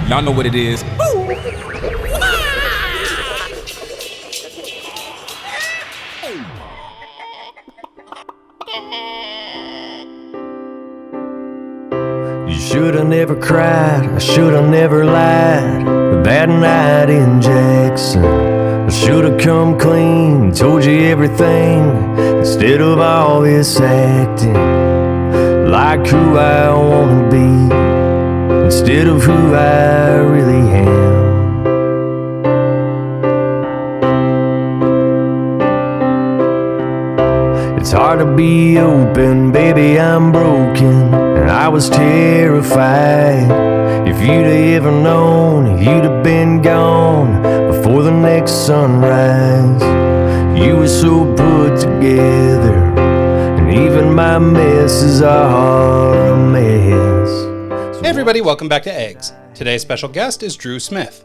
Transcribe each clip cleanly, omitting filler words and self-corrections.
Y'all know what it is. You shoulda never cried, I shoulda never lied that night in Jackson. I shoulda come clean, told you everything instead of all this acting like who I wanna be instead of who I really am. It's hard to be open, baby, I'm broken, and I was terrified. If you'd have ever known, you'd have been gone before the next sunrise. You were so put together, and even my messes are a mess. Hey everybody, welcome back to Eggs. Today's special guest is Drew Smith.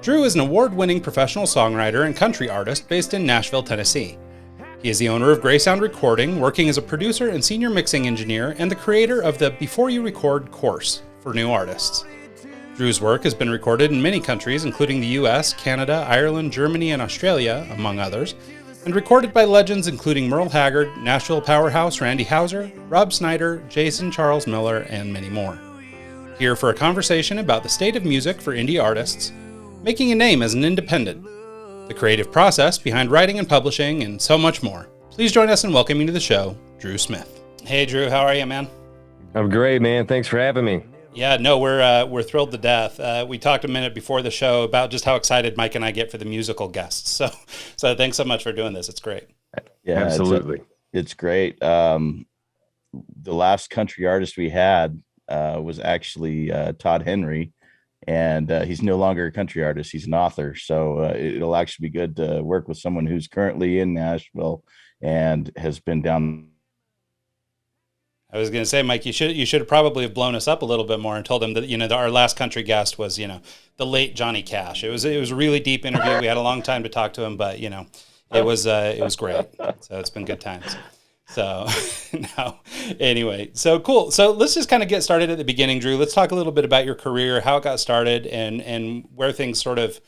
Drew is an award-winning professional songwriter and country artist based in Nashville, Tennessee. He is the owner of Gray Sound Recording, working as a producer and senior mixing engineer, and the creator of the Before You Record course for new artists. Drew's work has been recorded in many countries, including the US, Canada, Ireland, Germany, and Australia, among others, and recorded by legends including Merle Haggard, Nashville powerhouse Randy Houser, Rob Snyder, Jason Charles Miller, and many more. Here for a conversation about the state of music for indie artists, making a name as an independent, the creative process behind writing and publishing, and so much more. Please join us in welcoming to the show, Drew Smith. Hey Drew, how are you, man? I'm great, man. Thanks for having me. Yeah, no, we're thrilled to death. We talked a minute before the show about just how excited Mike and I get for the musical guests. So thanks so much for doing this. It's great. Yeah, absolutely. It's great. The last country artist we had was actually Todd Henry, and he's no longer a country artist. He's an author. So it'll actually be good to work with someone who's currently in Nashville and has been down. I was going to say, Mike, you should have probably have blown us up a little bit more and told him that, our last country guest was, the late Johnny Cash. It was a really deep interview. We had a long time to talk to him, but, it was great. So it's been good times. So now, anyway, so cool. So let's just kind of get started at the beginning, Drew. Let's talk a little bit about your career, how it got started, and where things sort of,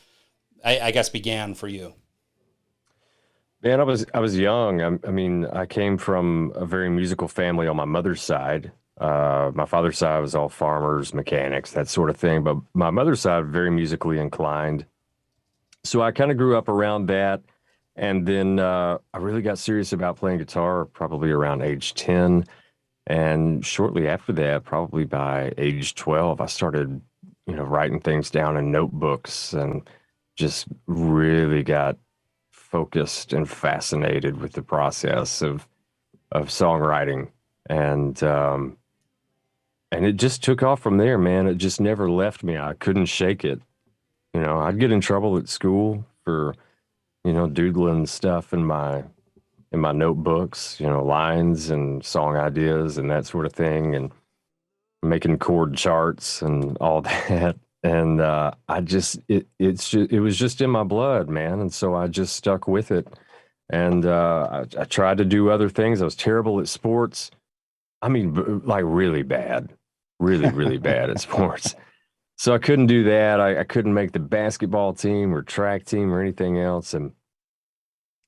I guess, began for you. Man, I was young. I came from a very musical family on my mother's side. My father's side was all farmers, mechanics, that sort of thing. But my mother's side, very musically inclined. So I kind of grew up around that. And then I really got serious about playing guitar probably around age 10. And shortly after that, probably by age 12, I started, writing things down in notebooks and just really got focused and fascinated with the process of songwriting. And it just took off from there, man. It just never left me. I couldn't shake it. I'd get in trouble at school for doodling stuff in my notebooks, lines and song ideas and that sort of thing, and making chord charts and all that. And it was just in my blood, man. And so I just stuck with it. And I tried to do other things. I was terrible at sports. I mean, like really bad, really bad at sports. So I couldn't do that. I couldn't make the basketball team or track team or anything else. And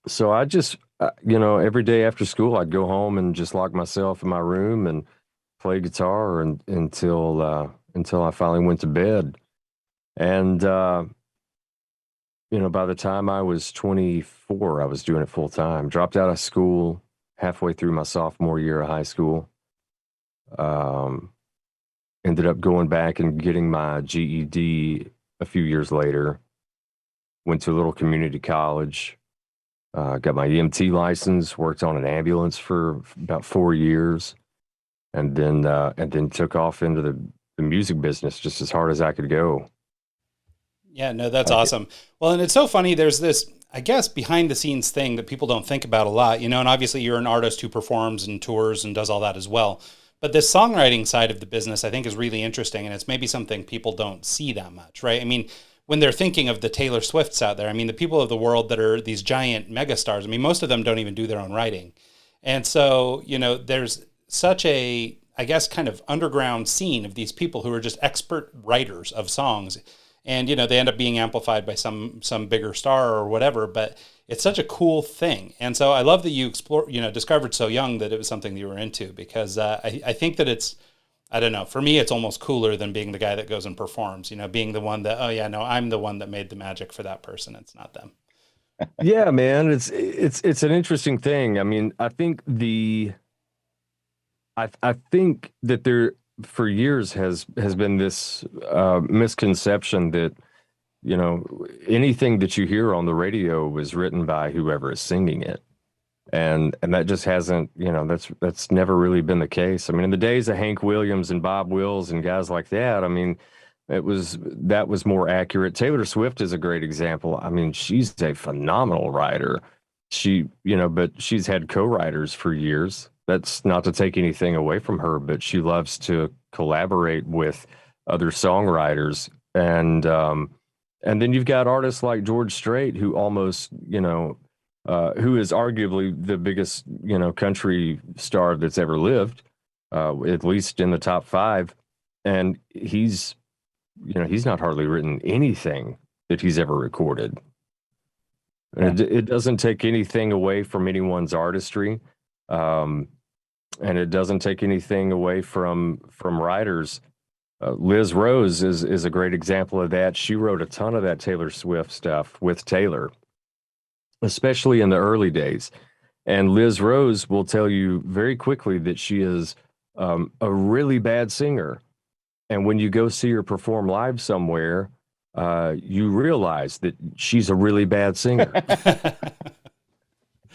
so I just, every day after school, I'd go home and just lock myself in my room and play guitar until I finally went to bed. And, by the time I was 24, I was doing it full time. Dropped out of school halfway through my sophomore year of high school. Ended up going back and getting my GED a few years later. Went to a little community college. Got my EMT license, worked on an ambulance for about 4 years, and then took off into the music business just as hard as I could go. Yeah, no, that's awesome. Well, and it's so funny. There's this, I guess, behind the scenes thing that people don't think about a lot, and obviously you're an artist who performs and tours and does all that as well. But this songwriting side of the business, I think, is really interesting, and it's maybe something people don't see that much, right? I mean, when they're thinking of the Taylor Swifts out there, I mean, the people of the world that are these giant megastars, I mean, most of them don't even do their own writing. And so, there's such a, I guess, kind of underground scene of these people who are just expert writers of songs. And, you know, they end up being amplified by some bigger star or whatever, but it's such a cool thing. And so I love that you discovered so young that it was something that you were into, because I think that it's, I don't know, for me, it's almost cooler than being the guy that goes and performs, you know, being the one that, oh yeah, no, I'm the one that made the magic for that person. It's not them. Yeah, man, it's an interesting thing. I mean, I think I think that there for years has been this misconception that, you know, anything that you hear on the radio was written by whoever is singing it. And that just hasn't, you know, that's never really been the case. I mean, in the days of Hank Williams and Bob Wills and guys like that, I mean, that was more accurate. Taylor Swift is a great example. I mean, she's a phenomenal writer. But she's had co-writers for years. That's not to take anything away from her, but she loves to collaborate with other songwriters. And then you've got artists like George Strait, who almost, you know, who is arguably the biggest, you know, country star that's ever lived, at least in the top 5. And he's not hardly written anything that he's ever recorded. And it doesn't take anything away from anyone's artistry. And it doesn't take anything away from writers. Liz Rose is a great example of that. She wrote a ton of that Taylor Swift stuff with Taylor, especially in the early days. And Liz Rose will tell you very quickly that she is a really bad singer. And when you go see her perform live somewhere, you realize that she's a really bad singer.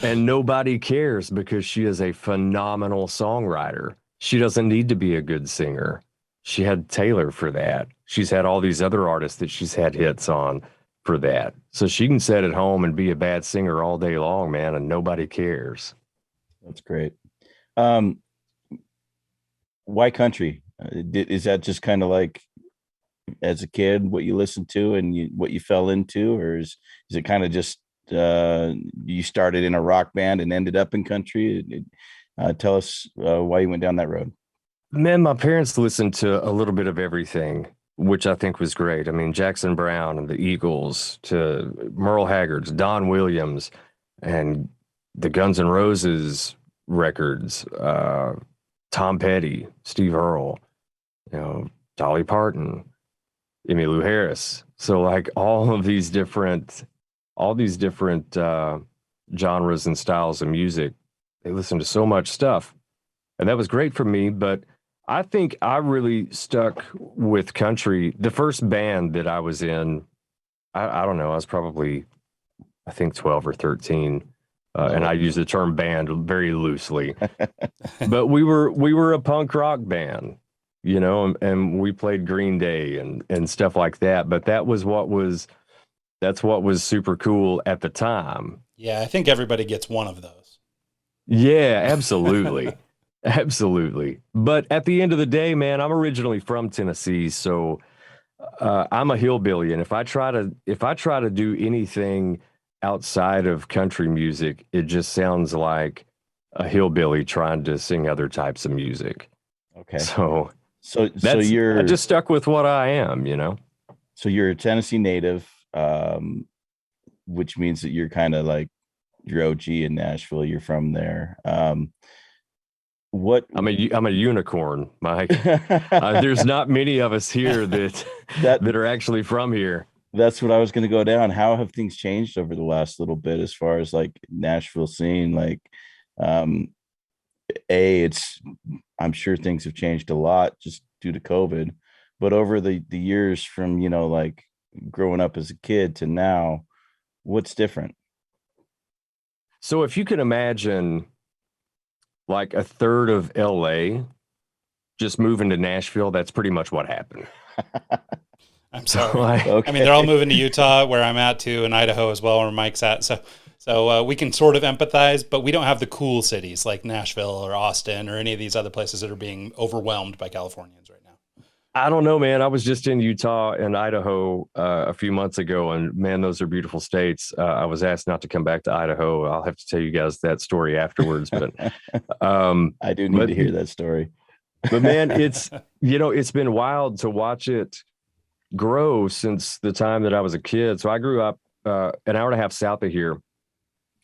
And nobody cares, because she is a phenomenal songwriter. She doesn't need to be a good singer. She had Taylor for that. She's had all these other artists that she's had hits on for that. So she can sit at home and be a bad singer all day long, man, and nobody cares. That's great. Why country? Is that just kind of like as a kid what you listened to and what you fell into, or is it kind of just you started in a rock band and ended up in country? Tell us why you went down that road. Man, my parents listened to a little bit of everything, which I think was great. I mean, Jackson Browne and the Eagles, to Merle Haggard's, Don Williams, and the Guns N' Roses records, Tom Petty, Steve Earle, you know, Dolly Parton, Emmylou Harris. So like all these different genres and styles of music, they listened to so much stuff, and that was great for me. But I think I really stuck with country. The first band that I was in, I don't know, I was probably, I think 12 or 13. And I use the term band very loosely, but we were a punk rock band, you know, and we played Green Day and stuff like that. But that's what was super cool at the time. Yeah, I think everybody gets one of those. Yeah, absolutely. Absolutely. But at the end of the day, man, I'm originally from Tennessee, so I'm a hillbilly, and if I try to do anything outside of country music, it just sounds like a hillbilly trying to sing other types of music. Okay. So I just stuck with what I am, you know. So you're a Tennessee native, which means that you're kind of like you're OG in Nashville. You're from there. What I'm a unicorn, Mike. There's not many of us here that are actually from here. That's what I was going to go down. How have things changed over the last little bit as far as like Nashville scene? Like, I'm sure things have changed a lot just due to COVID, but over the years from, you know, like growing up as a kid to now, what's different? So if you can imagine like a third of LA just moving to Nashville, that's pretty much what happened. I'm sorry. Okay. I mean, they're all moving to Utah, where I'm at too, and Idaho as well, where Mike's at. So we can sort of empathize, but we don't have the cool cities like Nashville or Austin or any of these other places that are being overwhelmed by Californians right now. I don't know, man. I was just in Utah and Idaho a few months ago, and man, those are beautiful states. I was asked not to come back to Idaho. I'll have to tell you guys that story afterwards, but I do need to hear that story. But man, it's been wild to watch it grow since the time that I was a kid. So I grew up an hour and a half south of here.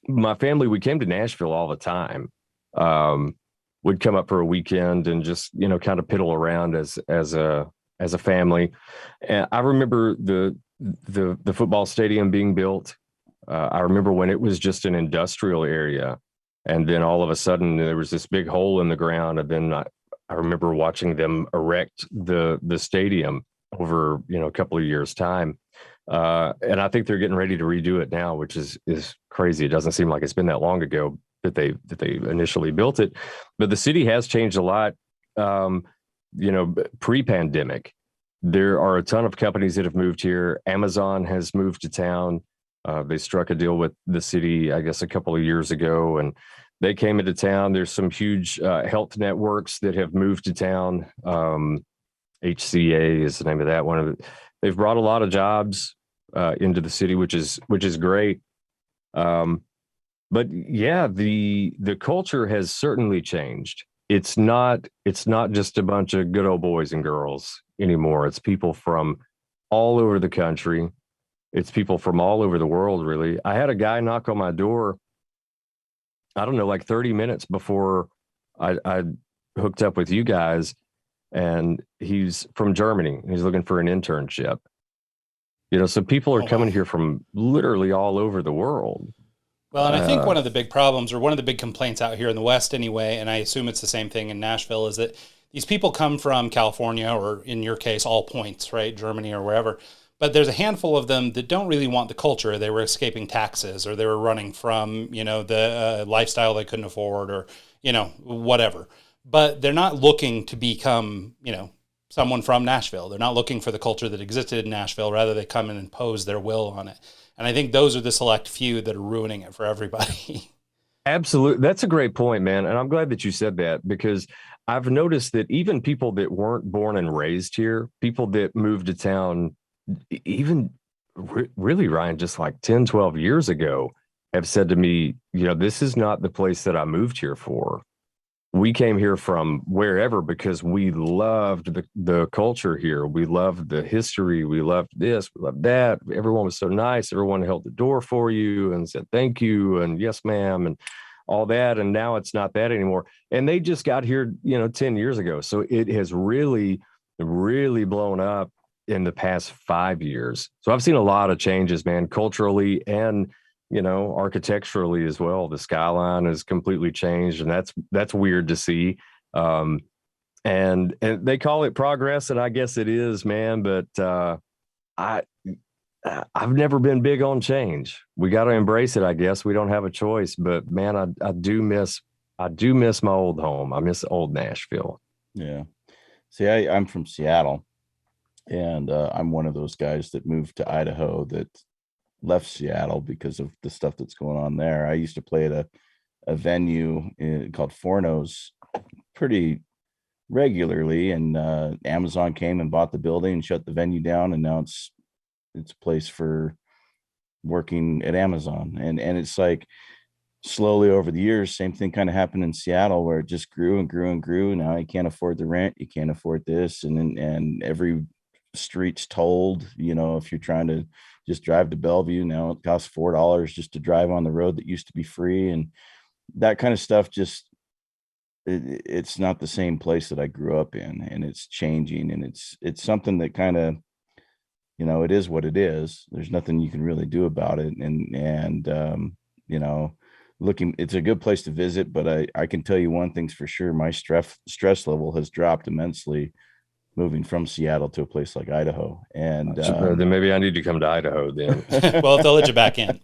My family, we came to Nashville all the time. Would come up for a weekend and just, kind of piddle around as a family. And I remember the football stadium being built. I remember when it was just an industrial area, and then all of a sudden there was this big hole in the ground. And then I remember watching them erect the stadium over, a couple of years' time. And I think they're getting ready to redo it now, which is crazy. It doesn't seem like it's been that long ago that they initially built it, but the city has changed a lot. Pre-pandemic, there are a ton of companies that have moved here. Amazon has moved to town. They struck a deal with the city, I guess, a couple of years ago, and they came into town. There's some huge health networks that have moved to town. HCA is the name of that one. They've brought a lot of jobs into the city, which is great. But yeah, the culture has certainly changed. It's not just a bunch of good old boys and girls anymore. It's people from all over the country. It's people from all over the world, really. I had a guy knock on my door, I don't know, like 30 minutes before I hooked up with you guys, and he's from Germany. He's looking for an internship. So people are coming here from literally all over the world. Well, and I think one of the big problems, or one of the big complaints out here in the West anyway, and I assume it's the same thing in Nashville, is that these people come from California, or in your case, all points, right? Germany or wherever. But there's a handful of them that don't really want the culture. They were escaping taxes, or they were running from, the lifestyle they couldn't afford, or, whatever. But they're not looking to become, someone from Nashville. They're not looking for the culture that existed in Nashville. Rather, they come and impose their will on it. And I think those are the select few that are ruining it for everybody. Absolutely. That's a great point, man. And I'm glad that you said that, because I've noticed that even people that weren't born and raised here, people that moved to town, even really, Ryan, just like 10, 12 years ago, have said to me, this is not the place that I moved here for. We came here from wherever because we loved the culture here. We loved the history. We loved this. We loved that. Everyone was so nice. Everyone held the door for you and said thank you and yes, ma'am, and all that. And now it's not that anymore. And they just got here, 10 years ago. So it has really, really blown up in the past 5 years. So I've seen a lot of changes, man, culturally and architecturally as well. The skyline has completely changed, and that's weird to see. And they call it progress, and I guess it is, man. But I've never been big on change. We got to embrace it, I guess. We don't have a choice. But man, I do miss my old home. I miss old Nashville. Yeah. See, I'm from Seattle, and I'm one of those guys that moved to Idaho that left Seattle because of the stuff that's going on there. I used to play at a venue called Forno's pretty regularly, and Amazon came and bought the building and shut the venue down, and now it's a place for working at Amazon. And it's like slowly over the years, same thing kind of happened in Seattle, where it just grew and grew and grew. Now you can't afford the rent, you can't afford this, and every street's tolled. If you're trying to just drive to Bellevue, now it costs $4 just to drive on the road that used to be free, and that kind of stuff. Just it's not the same place that I grew up in, and it's changing, and it's something that kind of, it is what it is. There's nothing you can really do about it, and it's a good place to visit, but I can tell you one thing's for sure: my stress level has dropped immensely moving from Seattle to a place like Idaho. And then maybe I need to come to Idaho then. Well, if they'll let you back in.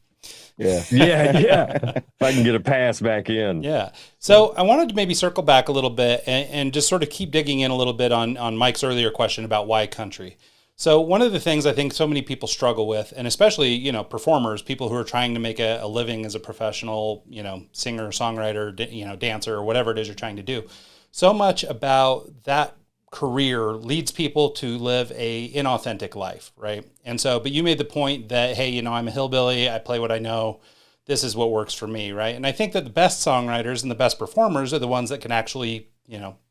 Yeah. If I can get a pass back in. Yeah. So I wanted to maybe circle back a little bit and just sort of keep digging in a little bit on Mike's earlier question about why country. So one of the things I think so many people struggle with, and especially, performers, people who are trying to make a living as a professional, singer, songwriter, dancer, or whatever it is you're trying to do. So much about that career leads people to live a inauthentic life, right? And so, but you made the point that, hey, I'm a hillbilly, I play what I know, this is what works for me, right? And I think that the best songwriters and the best performers are the ones that can actually,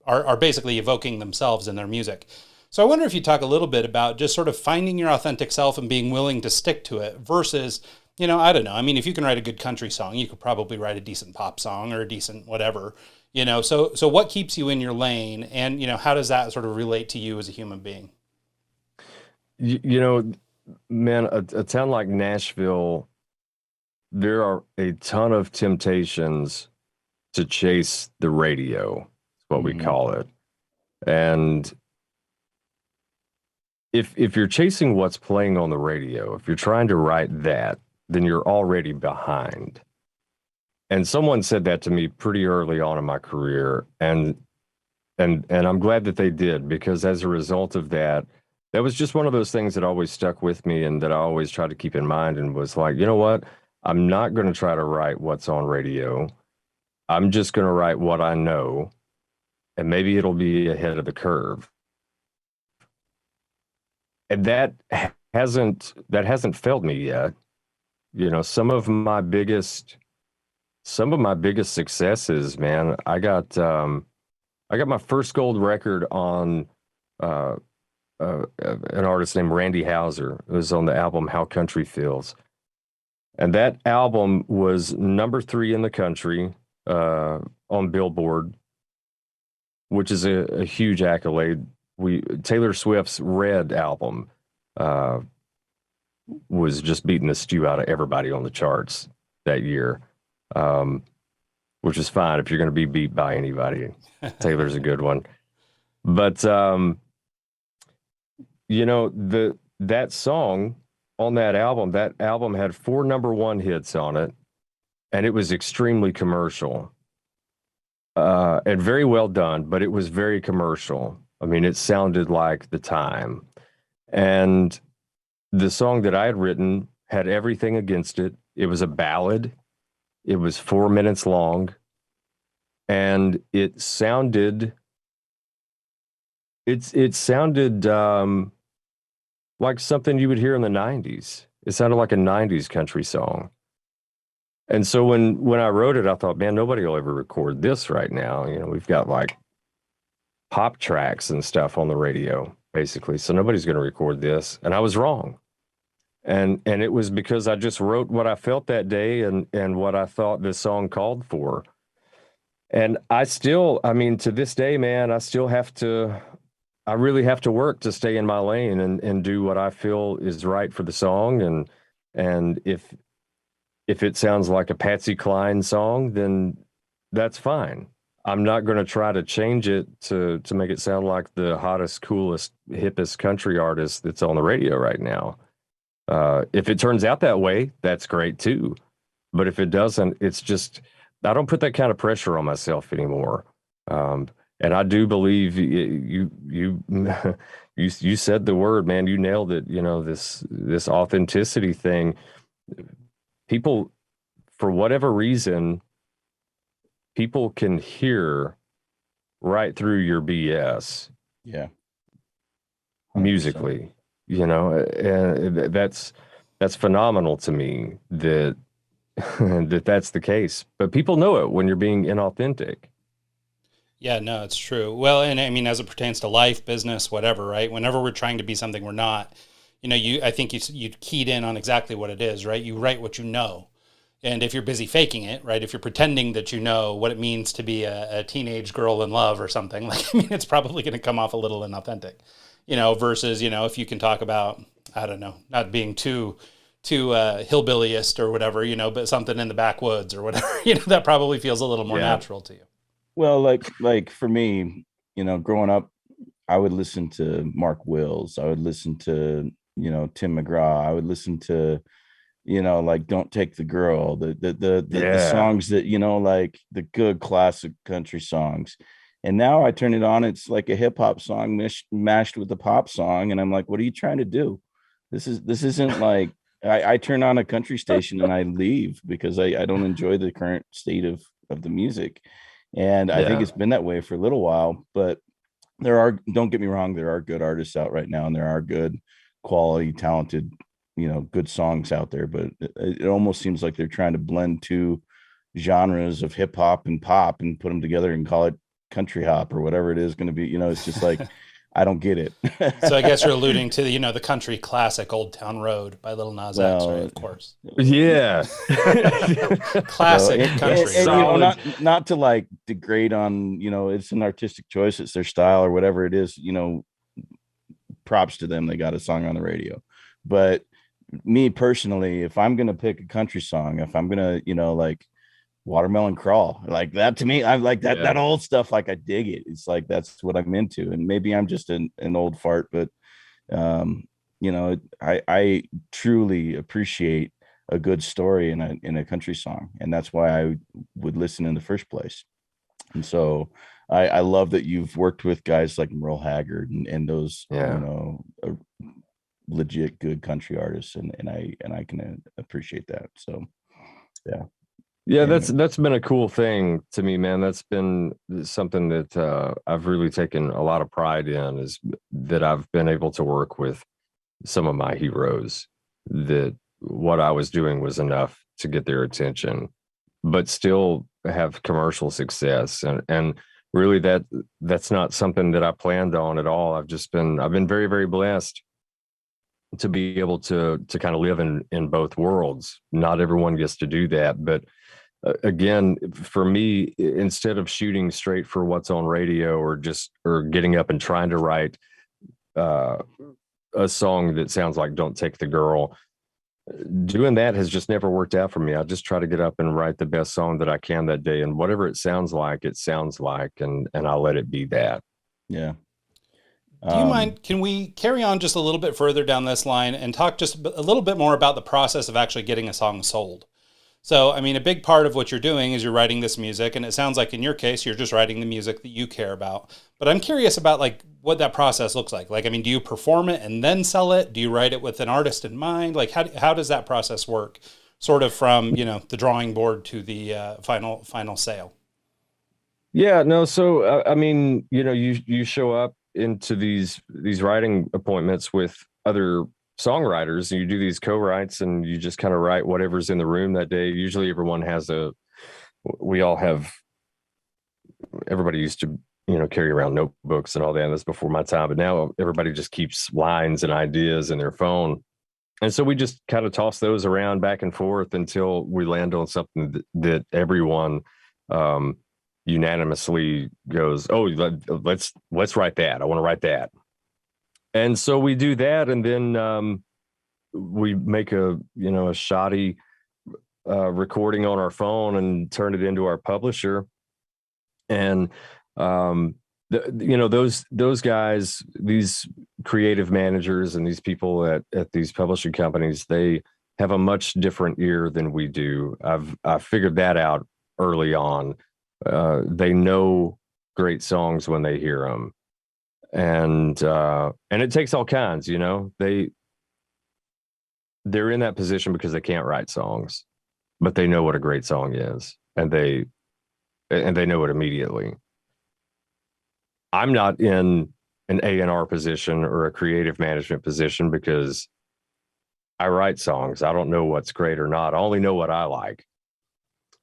are basically evoking themselves in their music. So I wonder if you talk a little bit about just sort of finding your authentic self and being willing to stick to it versus, I don't know. I mean, if you can write a good country song, you could probably write a decent pop song or a decent whatever, so what keeps you in your lane, and, how does that sort of relate to you as a human being? Man, a town like Nashville, there are a ton of temptations to chase the radio, is what we call it. And if you're chasing what's playing on the radio, if you're trying to write that, then you're already behind. And someone said that to me pretty early on in my career, and I'm glad that they did, because as a result of that, that was just one of those things that always stuck with me and that I always tried to keep in mind, and was like, you know what? I'm not going to try to write what's on radio. I'm just going to write what I know, and maybe it'll be ahead of the curve. And that hasn't failed me yet. Some of my biggest successes, man, I got my first gold record on an artist named Randy Houser. It was on the album How Country Feels. And that album was number 3 in the country on Billboard, which is a huge accolade. Taylor Swift's Red album was just beating the stew out of everybody on the charts that year, which is fine if you're going to be beat by anybody. Taylor's a good one. But, that song on that album had 4 number 1 hits on it, and it was extremely commercial and very well done, but it was very commercial. I mean, it sounded like the time. And the song that I had written had everything against it. It was a ballad. It was 4 minutes long, and it sounded like something you would hear in the 90s. It sounded like a 90s country song. And so when I wrote it, I thought, man, nobody will ever record this right now. We've got like pop tracks and stuff on the radio, basically. So nobody's going to record this. And I was wrong. And it was because I just wrote what I felt that day and what I thought this song called for. And to this day, man, I really have to work to stay in my lane and do what I feel is right for the song. And if it sounds like a Patsy Cline song, then that's fine. I'm not going to try to change it to make it sound like the hottest, coolest, hippest country artist that's on the radio right now. If it turns out that way, that's great too. But if it doesn't, it's just, I don't put that kind of pressure on myself anymore. And I do believe you said the word, man. You nailed it. This authenticity thing. People, for whatever reason, people can hear right through your BS. Yeah. 100%. Musically, and that's phenomenal to me that that's the case. But people know it when you're being inauthentic. Yeah, no, it's true. Well, and I mean, as it pertains to life, business, whatever, right? Whenever we're trying to be something we're not, I think you keyed in on exactly what it is, right? You write what you know. And if you're busy faking it, right? If you're pretending that you know what it means to be a teenage girl in love or something, it's probably going to come off a little inauthentic, versus, if you can talk about, I don't know, not being too hillbillyist or whatever, but something in the backwoods or whatever, that probably feels a little more natural to you. Well, like for me, growing up, I would listen to Mark Wills. I would listen to, Tim McGraw. I would listen to, like Don't Take the Girl, the songs that, like the good classic country songs. And now I turn it on. It's like a hip hop song mashed with a pop song. And I'm like, what are you trying to do? This isn't like, I turn on a country station and I leave because I don't enjoy the current state of the music. And I think it's been that way for a little while, but don't get me wrong, there are good artists out right now and there are good quality, talented, good songs out there, but it almost seems like they're trying to blend 2 genres of hip hop and pop and put them together and call it country hop or whatever it is going to be. You know, it's just like, I don't get it. So I guess you're alluding to, you know, the country classic Old Town Road by Lil Nas X, right? Of course. Yeah. Classic country. And, you know, not to like degrade on, you know, it's an artistic choice. It's their style or whatever it is, you know, props to them. They got a song on the radio. But me personally, if I'm going to pick a country song, if I'm going to, you know, like Watermelon Crawl, like that, to me, I like that, that old stuff. Like, I dig it. It's like, that's what I'm into. And maybe I'm just an old fart, but, you know, I truly appreciate a good story in a country song. And that's why I would listen in the first place. And so I love that you've worked with guys like Merle Haggard and those, you know, legit good country artists. And I can appreciate that. So, yeah, that's been a cool thing to me, man. That's been something that I've really taken a lot of pride in, is that I've been able to work with some of my heroes, that what I was doing was enough to get their attention, but still have commercial success. And really that's not something that I planned on at all. I've been very, very blessed to be able to kind of live in both worlds. Not everyone gets to do that, but again, for me, instead of shooting straight for what's on radio or getting up and trying to write a song that sounds like Don't Take the Girl, doing that has just never worked out for me. I just try to get up and write the best song that I can that day, and whatever it sounds like, and I'll let it be that. Yeah. Do you mind, can we carry on just a little bit further down this line and talk just a little bit more about the process of actually getting a song sold? So, I mean, a big part of what you're doing is you're writing this music, and it sounds like in your case, you're just writing the music that you care about. But I'm curious about like what that process looks like. Like, I mean, do you perform it and then sell it? Do you write it with an artist in mind? Like, how does that process work? Sort of from, you know, the drawing board to the final sale. Yeah, no. So, I mean, you know, you show up into these writing appointments with other songwriters, and you do these co-writes, and you just kind of write whatever's in the room that day. Usually everyone has everybody used to, you know, carry around notebooks and all that. That's before my time, but now everybody just keeps lines and ideas in their phone. And so we just kind of toss those around back and forth until we land on something that everyone unanimously goes, oh, let's write that. I want to write that. And so we do that, and then we make a shoddy recording on our phone and turn it into our publisher. And those guys, these creative managers and these people at these publishing companies, they have a much different ear than we do. I figured that out early on. They know great songs when they hear them. And it takes all kinds, you know. They're in that position because they can't write songs, but they know what a great song is, and they know it immediately. I'm not in an A&R position or a creative management position because I write songs. I don't know what's great or not. I only know what I like.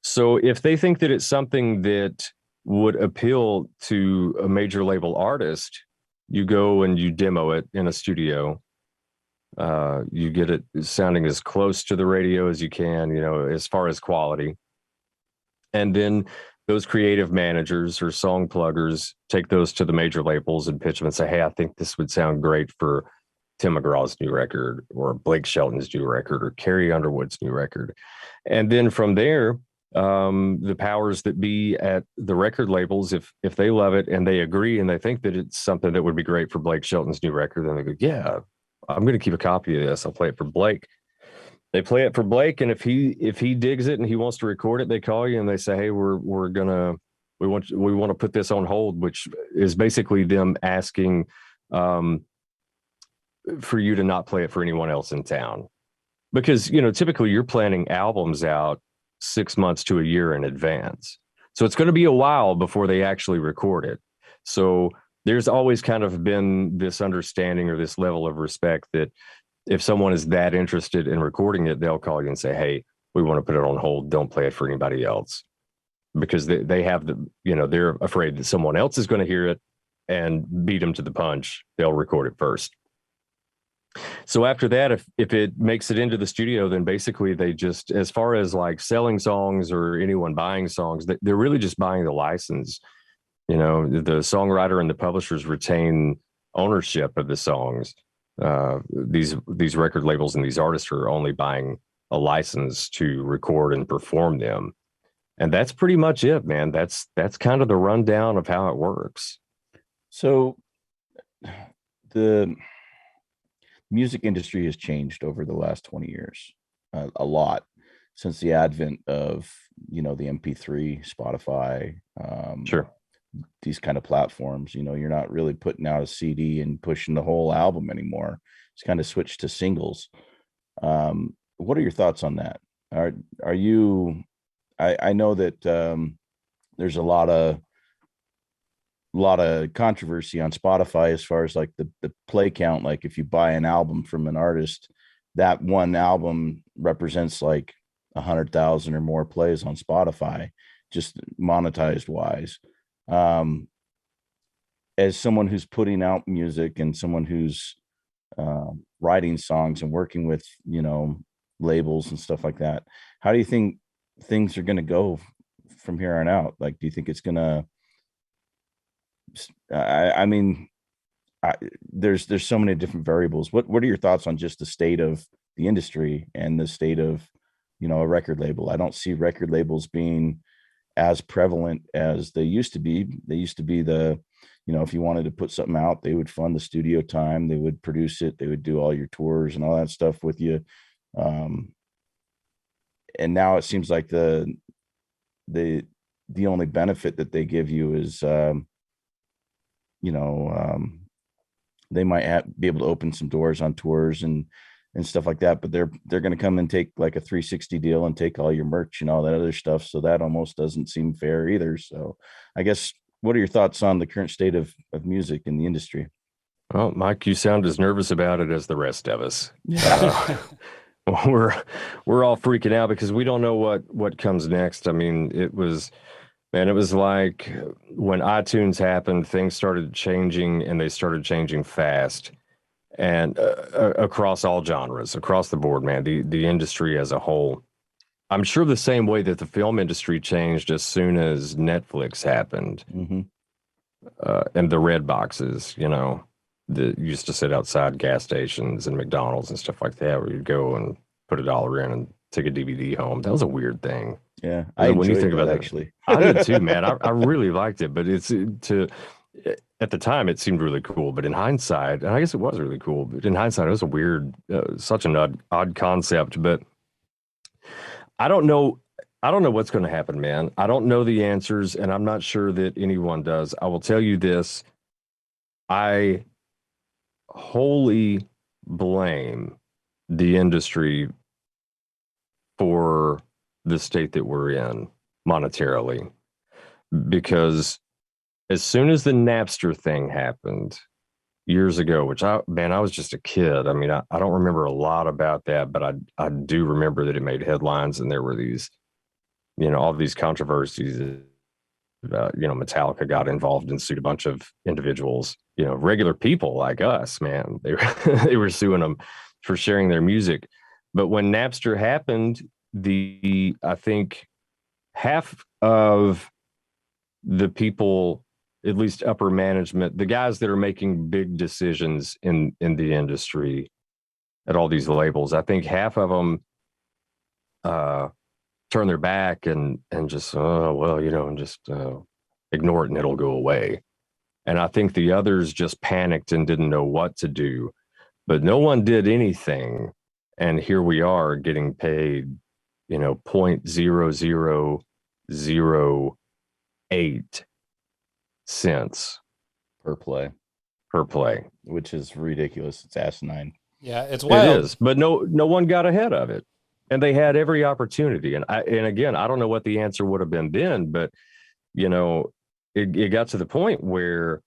So if they think that it's something that would appeal to a major label artist, you go and you demo it in a studio. You get it sounding as close to the radio as you can, you know, as far as quality. And then those creative managers or song pluggers take those to the major labels and pitch them and say, hey, I think this would sound great for Tim McGraw's new record, or Blake Shelton's new record, or Carrie Underwood's new record. And then from there, the powers that be at the record labels, if they love it and they agree and they think that it's something that would be great for Blake Shelton's new record, then they go, yeah, I'm going to keep a copy of this. I'll play it for Blake. They play it for Blake, and if he digs it and he wants to record it, they call you and they say, hey, we want to put this on hold, which is basically them asking for you to not play it for anyone else in town, because, you know, typically you're planning albums out 6 months to a year in advance. So it's going to be a while before they actually record it. So there's always kind of been this understanding or this level of respect that if someone is that interested in recording it, they'll call you and say, hey, we want to put it on hold. Don't play it for anybody else. because they have they're afraid that someone else is going to hear it and beat them to the punch. They'll record it first. So after that, if it makes it into the studio, then basically they just, as far as like selling songs or anyone buying songs, they're really just buying the license. The songwriter and the publishers retain ownership of the songs. These record labels and these artists are only buying a license to record and perform them. And that's pretty much it, man. That's kind of the rundown of how it works. So the music industry has changed over the last 20 years, a lot, since the advent of, the MP3, Spotify, Sure. These kind of platforms. You're not really putting out a CD and pushing the whole album anymore. It's kind of switched to singles. What are your thoughts on that? Are you, I know that there's a lot of controversy on Spotify as far as like the play count. Like if you buy an album from an artist, that one album represents like 100,000 or more plays on Spotify, just monetized wise. As someone who's putting out music and someone who's writing songs and working with, labels and stuff like that, how do you think things are going to go from here on out? Like, do you think it's going to, there's so many different variables. What are your thoughts on just the state of the industry and the state of, a record label? I don't see record labels being as prevalent as they used to be. They used to be if you wanted to put something out, they would fund the studio time, they would produce it, they would do all your tours and all that stuff with you. And now it seems like the only benefit that they give you is, they might be able to open some doors on tours and stuff like that, but they're going to come and take like a 360 deal and take all your merch and all that other stuff. So that almost doesn't seem fair either. So I guess, what are your thoughts on the current state of music in the industry? Well, Mike, you sound as nervous about it as the rest of us. We're all freaking out because we don't know what comes next. I mean, it was like when iTunes happened, things started changing, and they started changing fast, and across all genres, across the board, man. The industry as a whole. I'm sure the same way that the film industry changed as soon as Netflix happened, and the red boxes, that used to sit outside gas stations and McDonald's and stuff like that, where you'd go and put $1 in and take a DVD home. That was a weird thing. Yeah, when you think about that, actually, I did too, man. I really liked it, but at the time it seemed really cool. But in hindsight, and I guess it was really cool, but in hindsight, it was a weird, such an odd concept. But I don't know what's going to happen, man. I don't know the answers, and I'm not sure that anyone does. I will tell you this. I wholly blame the industry for the state that we're in monetarily, because as soon as the Napster thing happened years ago, which I was just a kid. I mean, I don't remember a lot about that, but I do remember that it made headlines, and there were these, all these controversies. Metallica got involved and sued a bunch of individuals, regular people like us, man. They were suing them for sharing their music. But when Napster happened, I think half of the people, at least upper management, the guys that are making big decisions in the industry at all these labels, I think half of them turn their back and just, ignore it and it'll go away. And I think the others just panicked and didn't know what to do, but no one did anything. And here we are getting paid, 0.0008 cents per play, which is ridiculous. It's asinine. Yeah, it's wild. It is, but no one got ahead of it, and they had every opportunity. And again, I don't know what the answer would have been then, but it got to the point where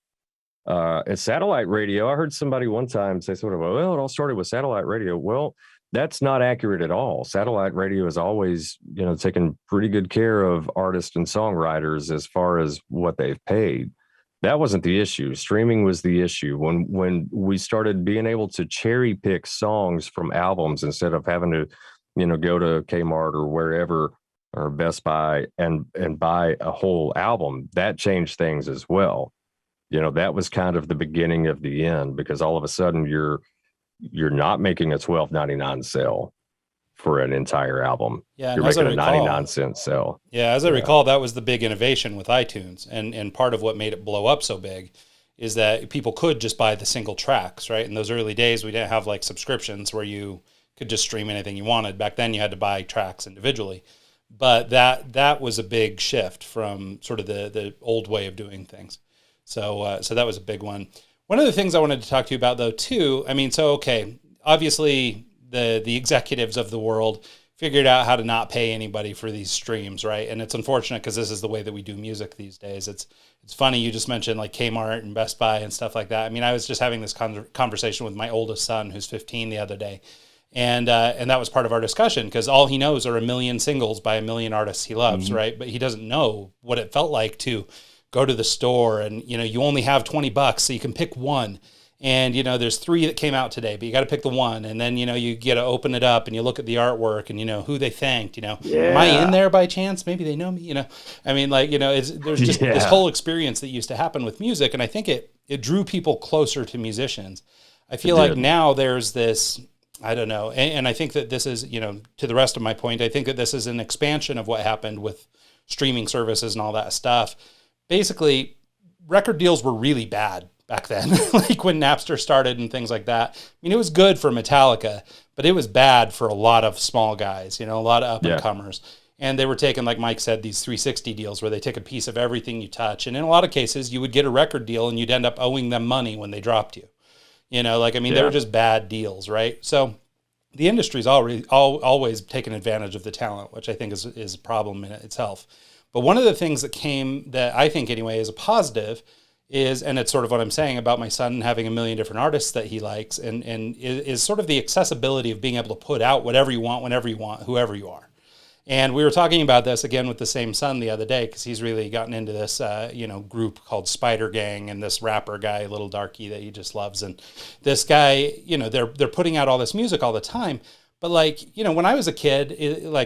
At satellite radio, I heard somebody one time say sort of, well, it all started with satellite radio. Well, that's not accurate at all. Satellite radio has always, taken pretty good care of artists and songwriters as far as what they've paid. That wasn't the issue. Streaming was the issue. When we started being able to cherry pick songs from albums instead of having to, go to Kmart or wherever or Best Buy and buy a whole album, that changed things as well. That was kind of the beginning of the end, because all of a sudden you're not making a $12.99 sale for an entire album. Yeah, you're making a 99-cent sale. Yeah, as I recall, that was the big innovation with iTunes, and part of what made it blow up so big is that people could just buy the single tracks, right? In those early days, we didn't have like subscriptions where you could just stream anything you wanted. Back then, you had to buy tracks individually. But that was a big shift from sort of the old way of doing things. So that was a big one. One of the things I wanted to talk to you about, though, too, I mean, okay, obviously the executives of the world figured out how to not pay anybody for these streams, right? And it's unfortunate because this is the way that we do music these days. It's funny, you just mentioned like Kmart and Best Buy and stuff like that. I mean, I was just having this conversation with my oldest son, who's 15, the other day. And that was part of our discussion, because all he knows are a million singles by a million artists he loves, right? But he doesn't know what it felt like to go to the store and, you only have $20, so you can pick one. And, there's 3 that came out today, but you got to pick the one. And then, you get to open it up and you look at the artwork and, who they thanked, am I in there by chance? Maybe they know me, I mean, like, there's just this whole experience that used to happen with music. And I think it drew people closer to musicians. I feel like now there's this, I don't know. And I think that this is, to the rest of my point, I think that this is an expansion of what happened with streaming services and all that stuff. Basically, record deals were really bad back then, like when Napster started and things like that. I mean, it was good for Metallica, but it was bad for a lot of small guys, a lot of up-and-comers. And they were taking, like Mike said, these 360 deals where they take a piece of everything you touch. And in a lot of cases, you would get a record deal and you'd end up owing them money when they dropped you. They were just bad deals, right? So the industry's always taken advantage of the talent, which I think is a problem in itself. But one of the things that I think anyway is a positive is, and it's sort of what I'm saying about my son having a million different artists that he likes, and is sort of the accessibility of being able to put out whatever you want, whenever you want, whoever you are. And we were talking about this again with the same son the other day, because he's really gotten into this, group called Spider Gang, and this rapper guy, Little Darky, that he just loves. And this guy, they're putting out all this music all the time. But when I was a kid,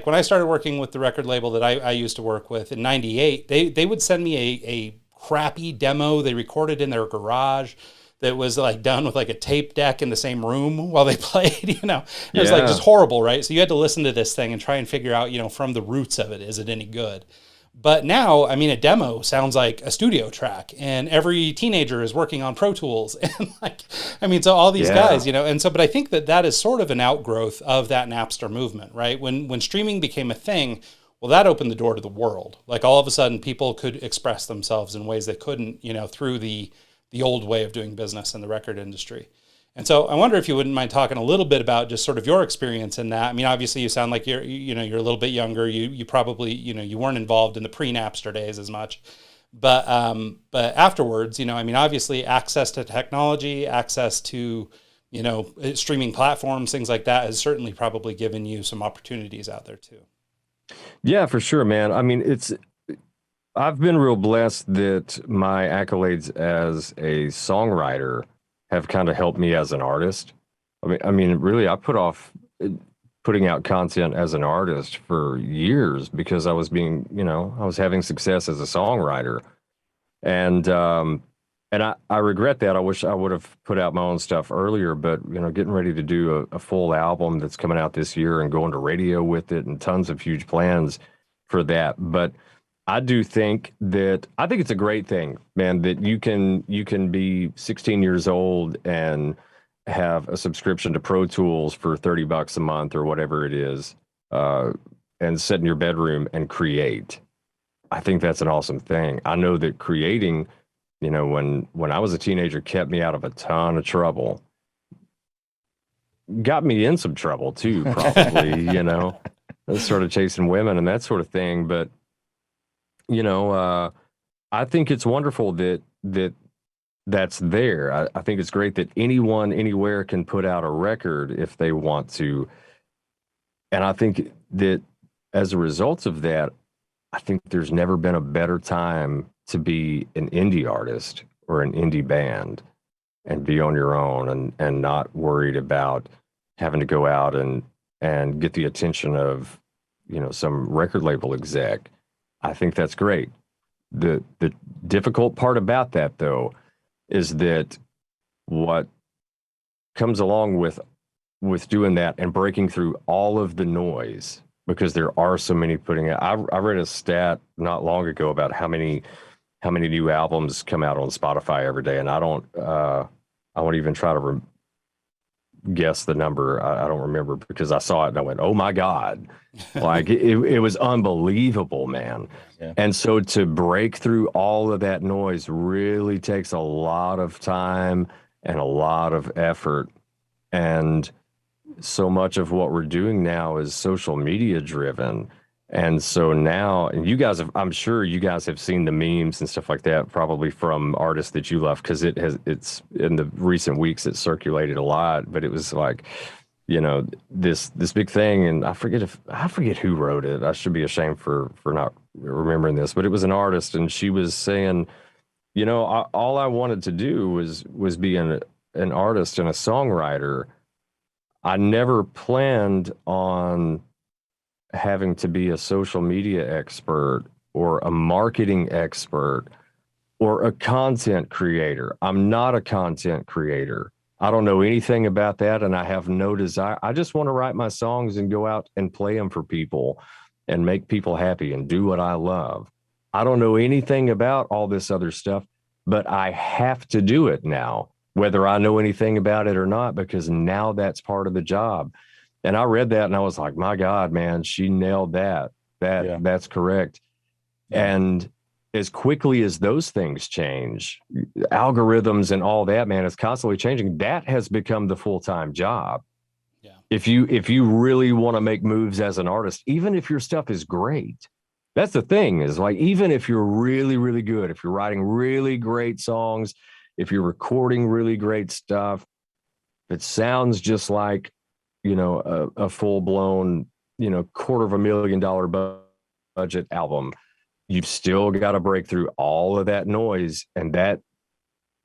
when I started working with the record label that I used to work with in 98, they would send me a crappy demo they recorded in their garage that was done with a tape deck in the same room while they played, It was just horrible, right? So you had to listen to this thing and try and figure out, from the roots of it, is it any good? But now, I mean, a demo sounds like a studio track, and every teenager is working on Pro Tools. And so all these guys, but I think that is sort of an outgrowth of that Napster movement, right? When streaming became a thing, well, that opened the door to the world. All of a sudden, people could express themselves in ways they couldn't, through the old way of doing business in the record industry. And so I wonder if you wouldn't mind talking a little bit about just sort of your experience in that. I mean, obviously you sound like you're a little bit younger. You probably, you weren't involved in the pre-Napster days as much, but afterwards, obviously access to technology, access to, streaming platforms, things like that has certainly probably given you some opportunities out there too. Yeah, for sure, man. I mean, I've been real blessed that my accolades as a songwriter have kind of helped me as an artist. I mean, really, I put off putting out content as an artist for years because I was I was having success as a songwriter. And I regret that. I wish I would have put out my own stuff earlier, but, getting ready to do a full album that's coming out this year and going to radio with it and tons of huge plans for that. But I think it's a great thing, man, that you can be 16 years old and have a subscription to Pro Tools for $30 a month or whatever it is, and sit in your bedroom and create. I think that's an awesome thing. I know that creating, when I was a teenager, kept me out of a ton of trouble. Got me in some trouble too, probably, sort of chasing women and that sort of thing. But I think it's wonderful that that's there. I think it's great that anyone anywhere can put out a record if they want to. And I think that as a result of that, I think there's never been a better time to be an indie artist or an indie band and be on your own and not worried about having to go out and get the attention of, some record label exec. I think that's great. The difficult part about that, though, is that what comes along with doing that and breaking through all of the noise, because there are so many putting it. I read a stat not long ago about how many new albums come out on Spotify every day, and I won't even try to guess the number. I don't remember, because I saw it and I went, oh my God. Like it was unbelievable, man. Yeah. And so to break through all of that noise really takes a lot of time and a lot of effort. And so much of what we're doing now is social media driven. And so now, and I'm sure you guys have seen the memes and stuff like that, probably from artists that you love, because it's in the recent weeks, it circulated a lot, but it was like, this big thing. And I forget who wrote it. I should be ashamed for not remembering this, but it was an artist. And she was saying, all I wanted to do was be an artist and a songwriter. I never planned on having to be a social media expert or a marketing expert or a content creator. I'm not a content creator. I don't know anything about that, and I have no desire. I just want to write my songs and go out and play them for people and make people happy and do what I love. I don't know anything about all this other stuff, but I have to do it now, whether I know anything about it or not, because now that's part of the job. And I read that and I was like, my God, man, she nailed that. That's correct. Yeah. And as quickly as those things change, algorithms and all that, man, is constantly changing. That has become the full-time job. Yeah. If you really want to make moves as an artist, even if your stuff is great, that's the thing, is like, even if you're really, really good, if you're writing really great songs, if you're recording really great stuff, it sounds just like, a full-blown, $250,000 budget album, you've still got to break through all of that noise. And that,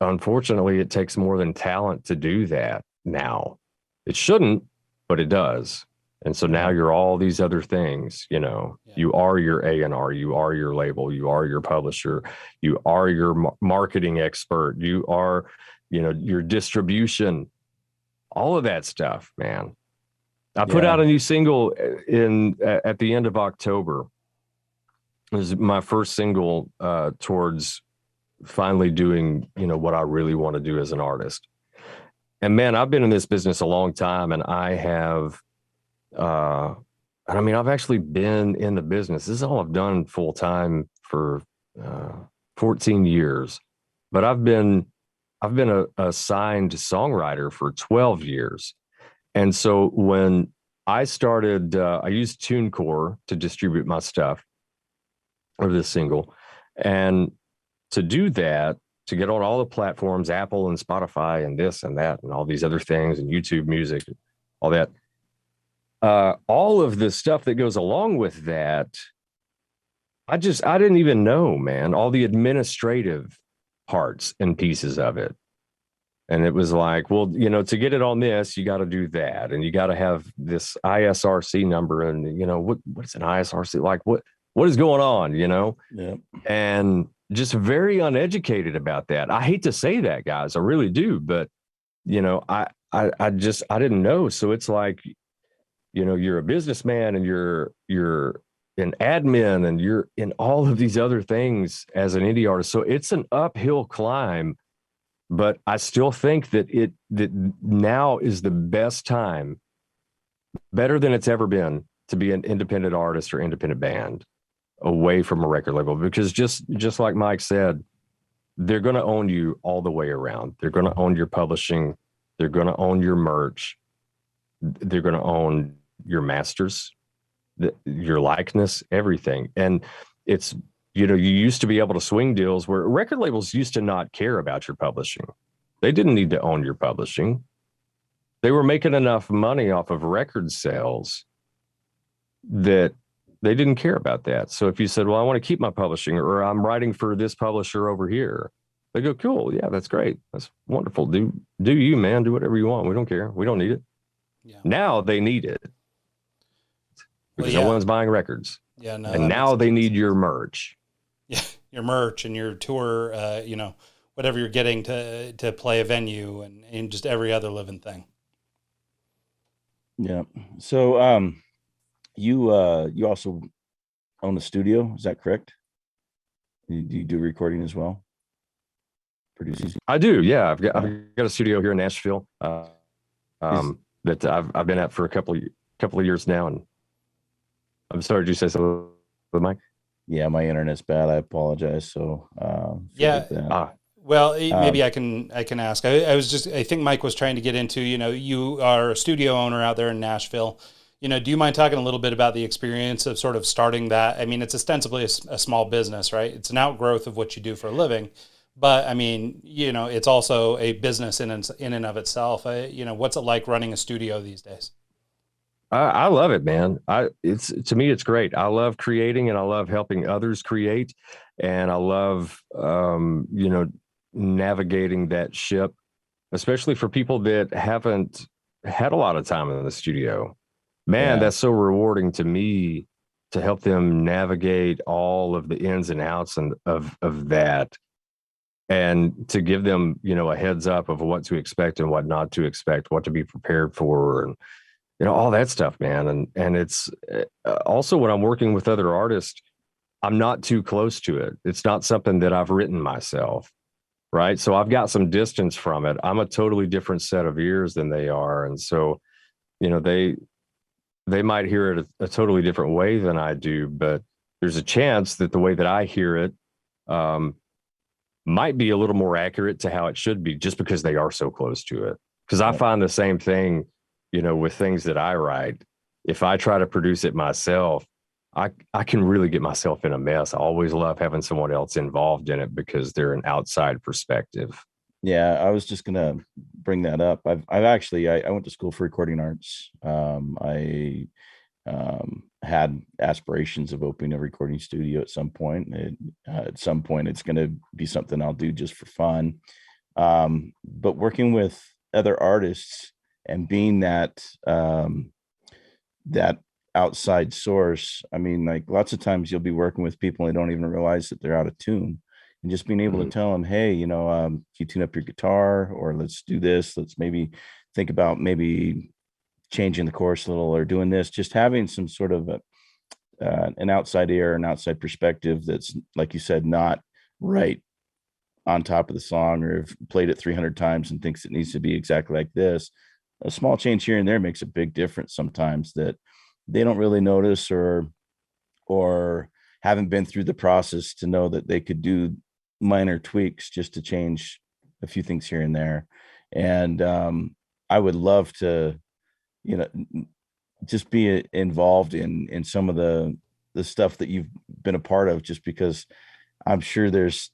unfortunately, it takes more than talent to do that now. It shouldn't, but it does. And so now you're all these other things, You are your A&R, you are your label, you are your publisher, you are your marketing expert, you are, your distribution, all of that stuff, man. I put out a new single at the end of October. It was my first single towards finally doing, what I really want to do as an artist. And man, I've been in this business a long time, and I have, I've actually been in the business. This is all I've done full time for 14 years, but I've been a signed songwriter for 12 years. And so when I started, I used TuneCore to distribute my stuff, or this single. And to do that, to get on all the platforms, Apple and Spotify and this and that and all these other things, and YouTube Music, all that, all of the stuff that goes along with that, I didn't even know, man, all the administrative parts and pieces of it. And it was like, well, to get it on this, you got to do that. And you got to have this ISRC number. And, what's an ISRC? Like, what is going on, Yeah. And just very uneducated about that. I hate to say that, guys, I really do. But, I didn't know. So it's like, you're a businessman and you're an admin and you're in all of these other things as an indie artist. So it's an uphill climb. But I still think that now is the best time, better than it's ever been, to be an independent artist or independent band away from a record label, because just like Mike said, they're going to own you all the way around. They're going to own your publishing. They're going to own your merch. They're going to own your masters, your likeness, everything. And it's You know, you used to be able to swing deals where record labels used to not care about your publishing. They didn't need to own your publishing. They were making enough money off of record sales that they didn't care about that. So if you said, well, I want to keep my publishing, or I'm writing for this publisher over here, they go, cool. Yeah, that's great. That's wonderful. Do you, man, do whatever you want. We don't care. We don't need it. Yeah. Now they need it because no one's buying records. Yeah. No, and now they need your merch. Yeah. Your merch and your tour, you know, whatever you're getting to play a venue and just every other living thing. Yeah. So, you also own a studio, is that correct? Do you do recording as well? Producing? I do, yeah. I've got a studio here in Nashville that I've been at for a couple of years now. And I'm sorry, did you say something, Mike? Yeah, my internet's bad. I apologize. So well, maybe I can ask. I think Mike was trying to get into, you know, you are a studio owner out there in Nashville. You know, do you mind talking a little bit about the experience of sort of starting that? I mean, it's ostensibly a small business, right? It's an outgrowth of what you do for a living, but I mean, you know, it's also a business in and of itself. You know, what's it like running a studio these days? I love it, man. To me, it's great. I love creating and I love helping others create. And I love, you know, navigating that ship, especially for people that haven't had a lot of time in the studio. Man, that's so rewarding to me to help them navigate all of the ins and outs of that, and to give them, you know, a heads up of what to expect and what not to expect, what to be prepared for, and you know, all that stuff, man. And it's also when I'm working with other artists, I'm not too close to it. It's not something that I've written myself, right? So I've got some distance from it. I'm a totally different set of ears than they are, and so, you know, they might hear it a totally different way than I do, but there's a chance that the way that I hear it might be a little more accurate to how it should be, just because they are so close to it. Because I find the same thing, you know, with things that I write. If I try to produce it myself, I can really get myself in a mess. I always love having someone else involved in it because they're an outside perspective. Yeah, I was just gonna bring that up. I've actually I went to school for recording arts. I had aspirations of opening a recording studio at some point. At some point, it's gonna be something I'll do just for fun. But working with other artists and being that that outside source, I mean, like lots of times you'll be working with people and they don't even realize that they're out of tune. And just being able to tell them, hey, you know, can you tune up your guitar, or let's do this. Let's maybe think about maybe changing the chorus a little or doing this, just having some sort of an outside ear, an outside perspective that's, like you said, not right on top of the song, or have played it 300 times and thinks it needs to be exactly like this. A small change here and there makes a big difference sometimes that they don't really notice or haven't been through the process to know that they could do minor tweaks just to change a few things here and there. And I would love to, you know, just be involved in some of the stuff that you've been a part of, just because I'm sure there's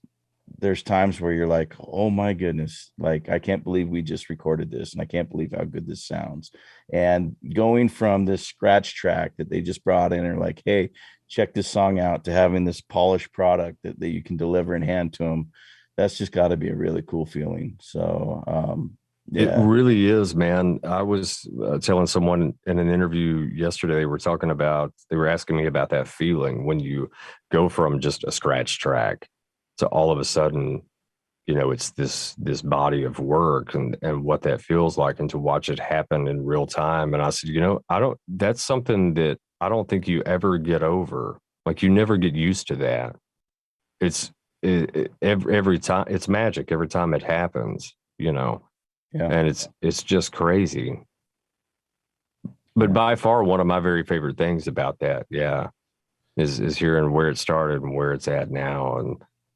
times where you're like, oh my goodness, like I can't believe we just recorded this, and I can't believe how good this sounds. And going from this scratch track that they just brought in, or like, hey, check this song out, to having this polished product that you can deliver and hand to them, that's just got to be a really cool feeling. So yeah. It really is, man. I was telling someone in an interview yesterday, they were asking me about that feeling when you go from just a scratch track to all of a sudden, you know, it's this body of work, and what that feels like, and to watch it happen in real time. And I said, you know, that's something that I don't think you ever get over. Like, you never get used to that. Every time, it's magic every time it happens, you know. Yeah. And it's just crazy. But by far, one of my very favorite things about that, is hearing where it started and where it's at now,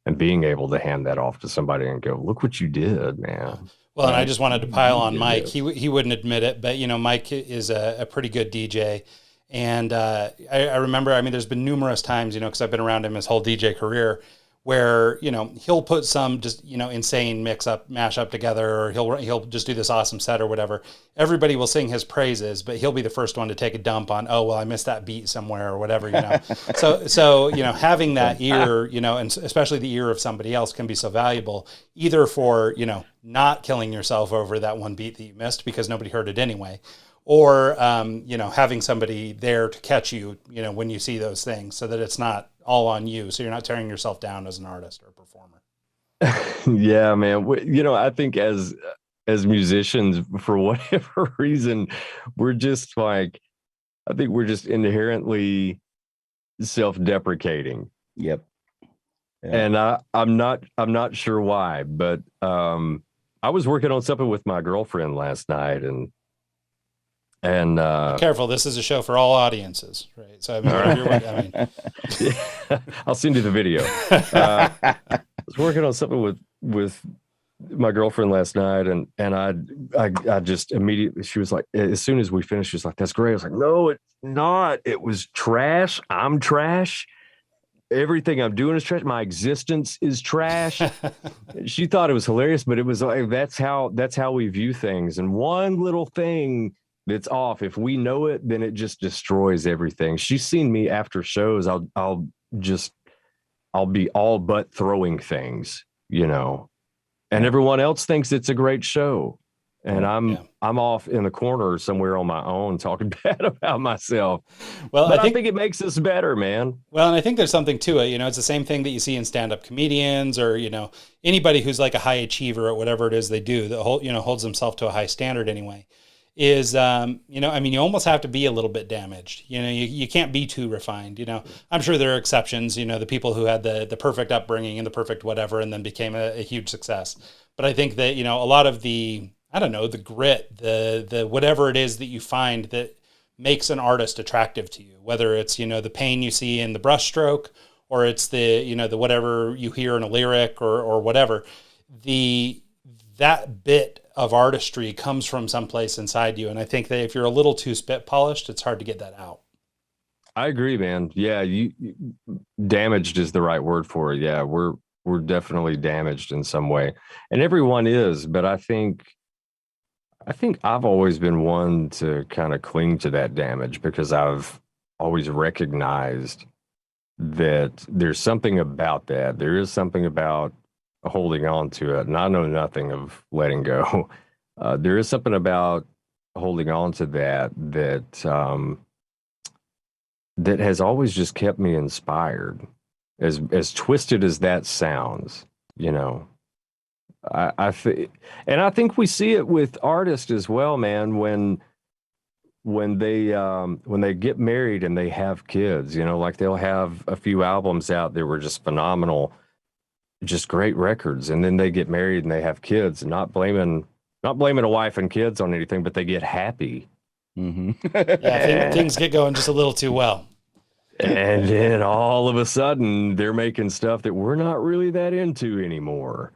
and being able to hand that off to somebody and go, look what you did, man. Well, and I just wanted to pile on Mike. He wouldn't admit it, but you know, Mike is a pretty good DJ. And I remember, I mean, there's been numerous times, you know, because I've been around him his whole DJ career, where, you know, he'll put some just, you know, insane mash up together, or he'll just do this awesome set or whatever. Everybody will sing his praises, but he'll be the first one to take a dump on, oh, well, I missed that beat somewhere or whatever, you know. So, you know, having that ear, you know, and especially the ear of somebody else can be so valuable, either for, you know, not killing yourself over that one beat that you missed because nobody heard it anyway, or, you know, having somebody there to catch you, you know, when you see those things, so that it's not all on you. So you're not tearing yourself down as an artist or a performer. Yeah, man. You know, I think as musicians, for whatever reason, we're just like, I think we're just inherently self-deprecating. Yep. Yeah. And I'm not sure why, but I was working on something with my girlfriend last night, and be careful, this is a show for all audiences, right? So yeah, I'll send you the video. I was working on something with my girlfriend last night, and I just immediately, she was like, as soon as we finished, she was like, "That's great." I was like, "No, it's not. It was trash. I'm trash. Everything I'm doing is trash. My existence is trash." She thought it was hilarious, but it was like, that's how we view things. And one little thing that's off, if we know it, then it just destroys everything. She's seen me after shows. I'll be all but throwing things, you know, and everyone else thinks it's a great show, and I'm off in the corner somewhere on my own talking bad about myself. Well, but I think it makes us better, man. Well, and I think there's something to it. You know, it's the same thing that you see in stand-up comedians, or, you know, anybody who's like a high achiever at whatever it is they do, that holds himself to a high standard anyway. Is, you know, I mean, you almost have to be a little bit damaged. You know, you can't be too refined. You know, I'm sure there are exceptions, you know, the people who had the perfect upbringing and the perfect whatever, and then became a huge success. But I think that, you know, a lot of the, I don't know, the grit, the whatever it is that you find that makes an artist attractive to you, whether it's, you know, the pain you see in the brushstroke, or it's the, you know, the whatever you hear in a lyric, or whatever, that bit of artistry comes from someplace inside you. And I think that if you're a little too spit polished, it's hard to get that out. I agree, man. Yeah, you damaged is the right word for it. Yeah, we're definitely damaged in some way, and everyone is. But I think I've always been one to kind of cling to that damage, because I've always recognized that there's something about that. There is something about holding on to it, and I know nothing of letting go. There is something about holding on to that that has always just kept me inspired, as twisted as that sounds, you know. I think we see it with artists as well, man, when they get married and they have kids, you know, like they'll have a few albums out that were just phenomenal, just great records, and then they get married and they have kids, and not blaming a wife and kids on anything, but they get happy. Mm-hmm. Yeah, things get going just a little too well. And then all of a sudden they're making stuff that we're not really that into anymore.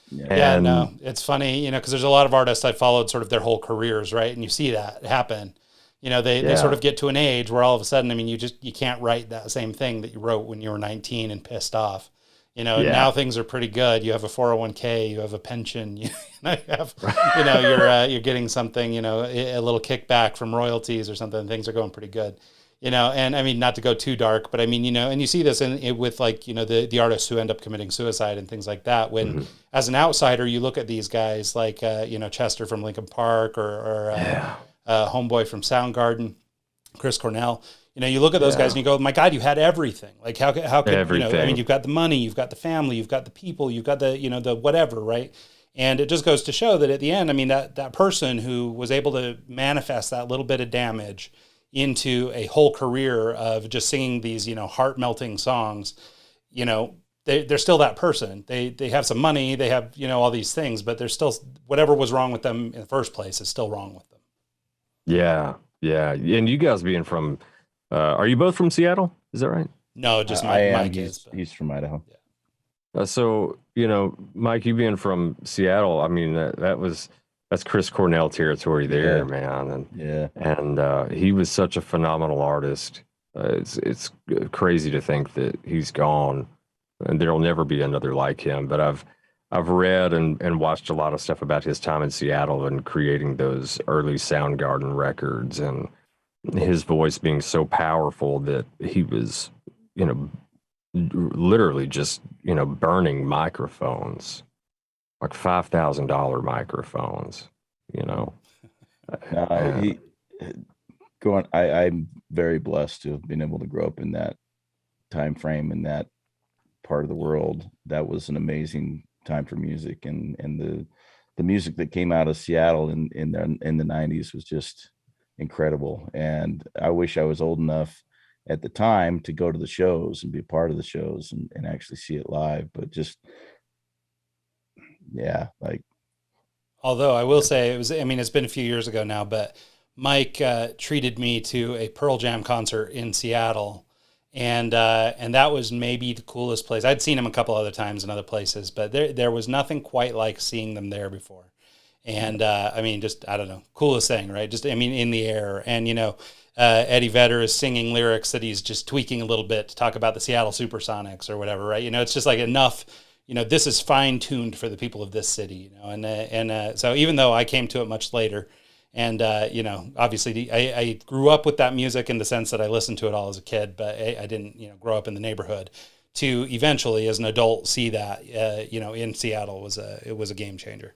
Yeah, no, it's funny, you know, because there's a lot of artists I followed sort of their whole careers, right? And you see that happen. You know, they sort of get to an age where all of a sudden, I mean, you can't write that same thing that you wrote when you were 19 and pissed off. You know, now things are pretty good. You have a 401k, you have a pension, you have, you know, you're getting something, you know, a little kickback from royalties or something. Things are going pretty good, you know. And I mean, not to go too dark, but I mean, you know, and you see this with like, you know, the artists who end up committing suicide and things like that. When as an outsider, you look at these guys like, you know, Chester from Linkin Park, or Homeboy from Soundgarden, Chris Cornell. You know, you look at those guys and you go, my God, you had everything. Like how could, everything. You know, I mean, you've got the money, you've got the family, you've got the people, you've got the, you know, the whatever, right? And it just goes to show that at the end, I mean, that person who was able to manifest that little bit of damage into a whole career of just singing these, you know, heart-melting songs, you know, they're still that person. They have some money, they have, you know, all these things, but they're still, whatever was wrong with them in the first place is still wrong with them. Yeah. And you guys being from, are you both from Seattle? Is that right? No, just my kids. He's from Idaho. So, you know, Mike, you being from Seattle, I mean, that was that's Chris Cornell territory there, Yeah. man. Yeah. And he was such a phenomenal artist. It's crazy to think that he's gone, and there'll never be another like him. But I've read and watched a lot of stuff about his time in Seattle and creating those early Soundgarden records, and his voice being so powerful that he was, you know, literally just, burning microphones, like $5,000 microphones, you know. And He going. I'm very blessed to have been able to grow up in that time frame in that part of the world. That was an amazing time for music, and the music that came out of Seattle in the 90s was just incredible. And I wish I was old enough at the time to go to the shows and be a part of the shows and actually see it live. But just, yeah, like, Although I will say I mean, it's been a few years ago now, but Mike treated me to a Pearl Jam concert in Seattle. And that was maybe the coolest place. I'd seen them a couple other times in other places, but there was nothing quite like seeing them there before. And I mean, just, I don't know, coolest thing, right? Just, I mean, in the air. And, Eddie Vedder is singing lyrics that he's just tweaking a little bit to talk about the Seattle Supersonics or whatever, right? It's just like enough, this is fine tuned for the people of this city, and so even though I came to it much later, and obviously I grew up with that music in the sense that I listened to it all as a kid, but I didn't, grow up in the neighborhood. To eventually, as an adult, see that, in Seattle it was a game changer.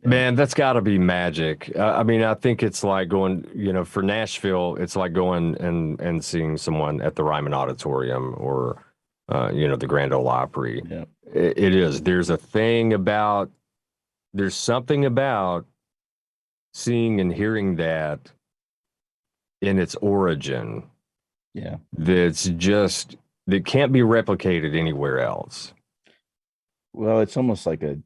man, that's got to be magic. I mean, I think it's like going, for Nashville, it's like going and seeing someone at the Ryman Auditorium or, the Grand Ole Opry. yeah, It is. There's something about seeing and hearing that in its origin yeah. that can't be replicated anywhere else. Well, it's almost like a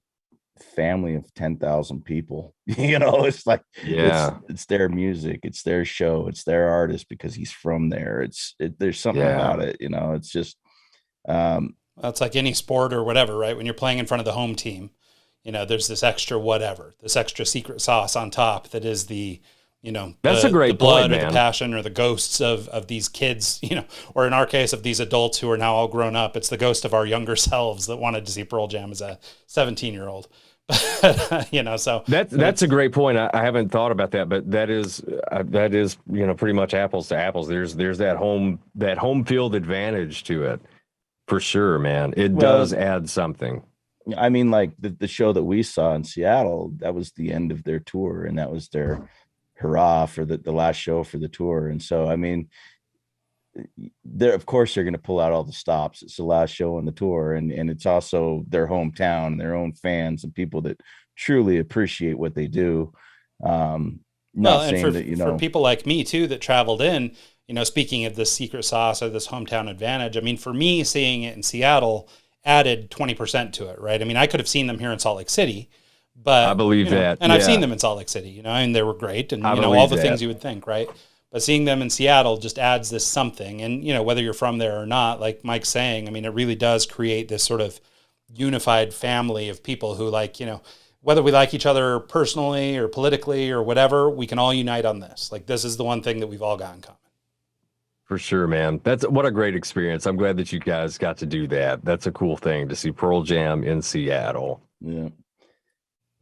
family of 10,000 people. It's like, Yeah. it's their music, it's their show, it's their artist because he's from there. There's something about it. It's just, Well, it's like any sport or whatever, right? When you're playing in front of the home team, there's this extra secret sauce on top that is That's a great the blood point, or man. the passion or the ghosts of these kids, or in our case of these adults who are now all grown up. It's the ghost of our younger selves that wanted to see Pearl Jam as a 17-year-old. So That's a great point. I haven't thought about that, but that is pretty much apples to apples. There's that home field advantage to it for sure, man. It does add something. I mean, like the show that we saw in Seattle, that was the end of their tour, and that was their hurrah for the last show for the tour. And so, I mean, of course they're going to pull out all the stops. It's the last show on the tour, and it's also their hometown, their own fans, and people that truly appreciate what they do. For people like me too that traveled in, speaking of this secret sauce or this hometown advantage, I mean, for me, seeing it in Seattle added 20% to it, right? I mean, I could have seen them here in Salt Lake City, but I believe that, and I've seen them in Salt Lake City, and they were great, and all the things you would think, right? But seeing them in Seattle just adds this something, and whether you're from there or not, like Mike's saying, I mean, it really does create this sort of unified family of people who, like, whether we like each other personally or politically or whatever, we can all unite on this. Like, this is the one thing that we've all got in common. For sure, man. What a great experience. I'm glad that you guys got to do that. That's a cool thing to see Pearl Jam in Seattle. Yeah.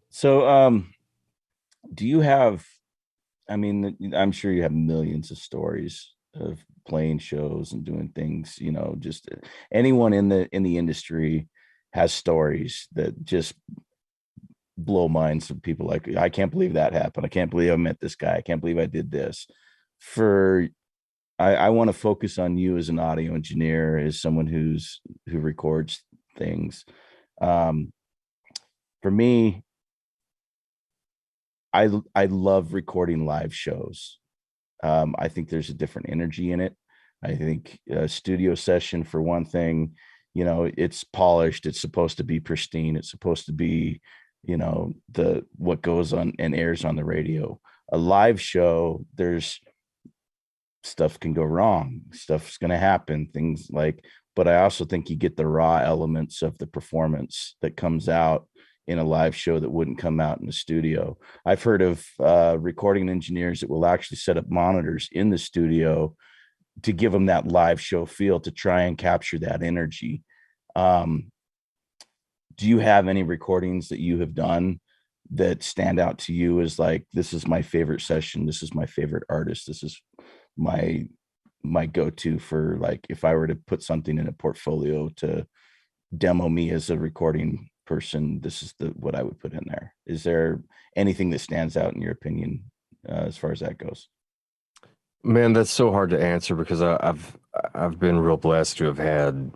So, do you have, I mean, I'm sure you have millions of stories of playing shows and doing things, just anyone in the industry has stories that just blow minds of people. Like, I can't believe that happened. I can't believe I met this guy. I can't believe I did this. I want to focus on you as an audio engineer, as someone who records things. For me, I love recording live shows. I think there's a different energy in it. I think a studio session, for one thing, it's polished. It's supposed to be pristine. It's supposed to be, what goes on and airs on the radio. A live show, there's stuff can go wrong. Stuff's going to happen. But I also think you get the raw elements of the performance that comes out, in a live show that wouldn't come out in the studio. I've heard of recording engineers that will actually set up monitors in the studio to give them that live show feel, to try and capture that energy. Do you have any recordings that you have done that stand out to you as like, this is my favorite session, this is my favorite artist, this is my go-to for, like, if I were to put something in a portfolio to demo me as a recording person, this is what I would put in there? Is there anything that stands out in your opinion as far as that goes? Man, that's so hard to answer, because I've been real blessed to have had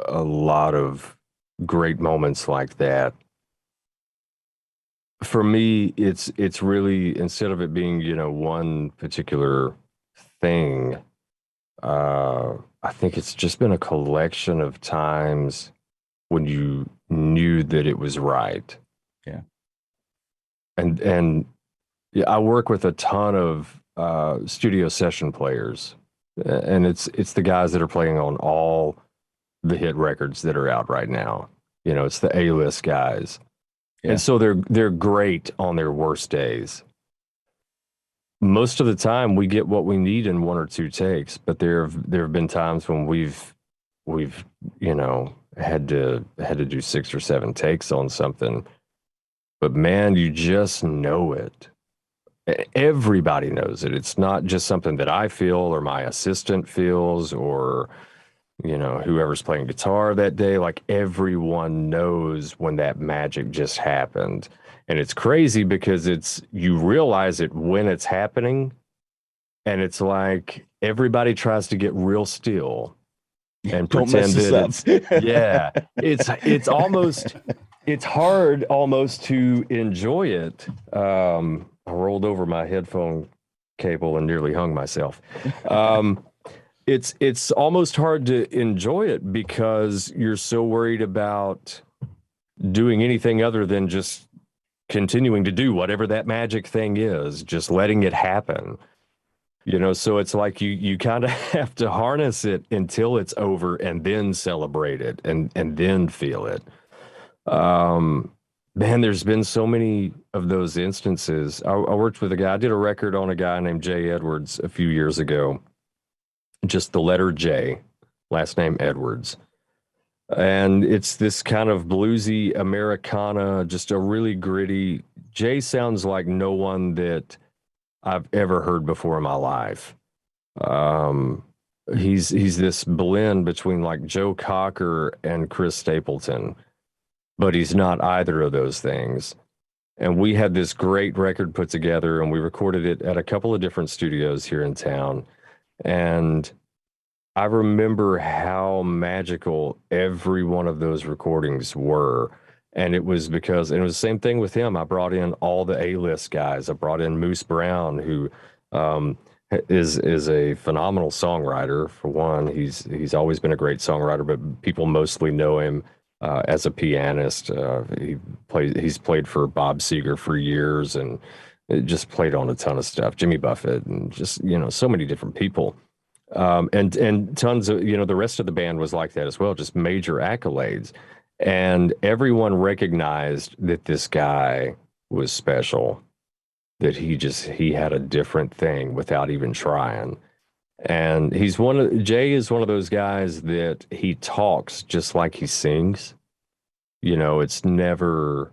a lot of great moments like that. For me, it's really, instead of it being, one particular thing, I think it's just been a collection of times when you knew that it was right. Yeah. And yeah, I work with a ton of studio session players, and it's the guys that are playing on all the hit records that are out right now. It's the A-list guys. Yeah. And so they're great on their worst days. Most of the time we get what we need in one or two takes, but there have been times when we've had to do 6 or 7 takes on something. But man, you just know it. Everybody knows it. It's not just something that I feel or my assistant feels or, whoever's playing guitar that day. Like, everyone knows when that magic just happened. And it's crazy because you realize it when it's happening. And it's like everybody tries to get real still and pretend that it's hard almost to enjoy it. I rolled over my headphone cable and nearly hung myself. It's almost hard to enjoy it because you're so worried about doing anything other than just continuing to do whatever that magic thing is, just letting it happen. So it's like you kind of have to harness it until it's over and then celebrate it and then feel it. Man, there's been so many of those instances. I worked with a guy, I did a record on a guy named Jay Edwards a few years ago. Just the letter J, last name Edwards. And it's this kind of bluesy Americana, just a really gritty. Jay sounds like no one that I've ever heard before in my life. He's this blend between like Joe Cocker and Chris Stapleton, but he's not either of those things. And we had this great record put together, and we recorded it at a couple of different studios here in town. And I remember how magical every one of those recordings were. And it was because, and it was the same thing with him. I brought in all the A-list guys. I brought in Moose Brown, who is a phenomenal songwriter. For one, he's always been a great songwriter, but people mostly know him as a pianist. He's played for Bob Seger for years, and just played on a ton of stuff. Jimmy Buffett, and just so many different people. And tons of, the rest of the band was like that as well, just major accolades. And everyone recognized that this guy was special, that he had a different thing without even trying. And Jay is one of those guys that he talks just like he sings. It's never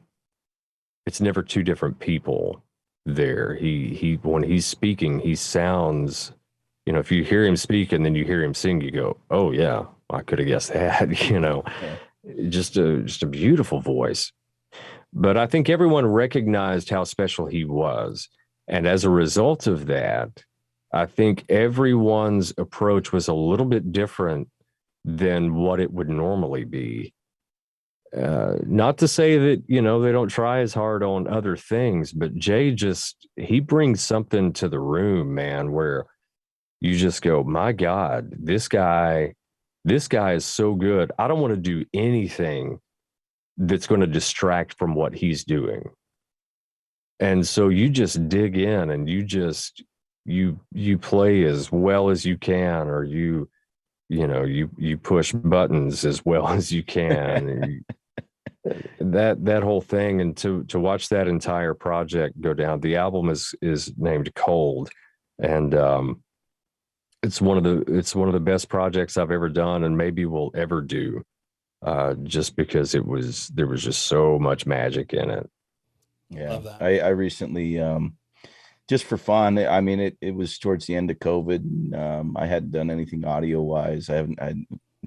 two different people there. He when he's speaking, he sounds, if you hear him speak and then you hear him sing, you go, oh yeah, I could have guessed that. Yeah. Just a beautiful voice. But I think everyone recognized how special he was. And as a result of that, I think everyone's approach was a little bit different than what it would normally be. Not to say that, they don't try as hard on other things, but Jay he brings something to the room, man, where you just go, my God, this guy is so good. I don't want to do anything that's going to distract from what he's doing. And so you just dig in and you play as well as you can, or you push buttons as well as you can. that whole thing, and to watch that entire project go down. The album is named Cold, and it's one of the best projects I've ever done, and maybe will ever do, just because there was just so much magic in it. Yeah, Love that. I recently, just for fun, I mean, it was towards the end of COVID. And, I hadn't done anything audio wise. I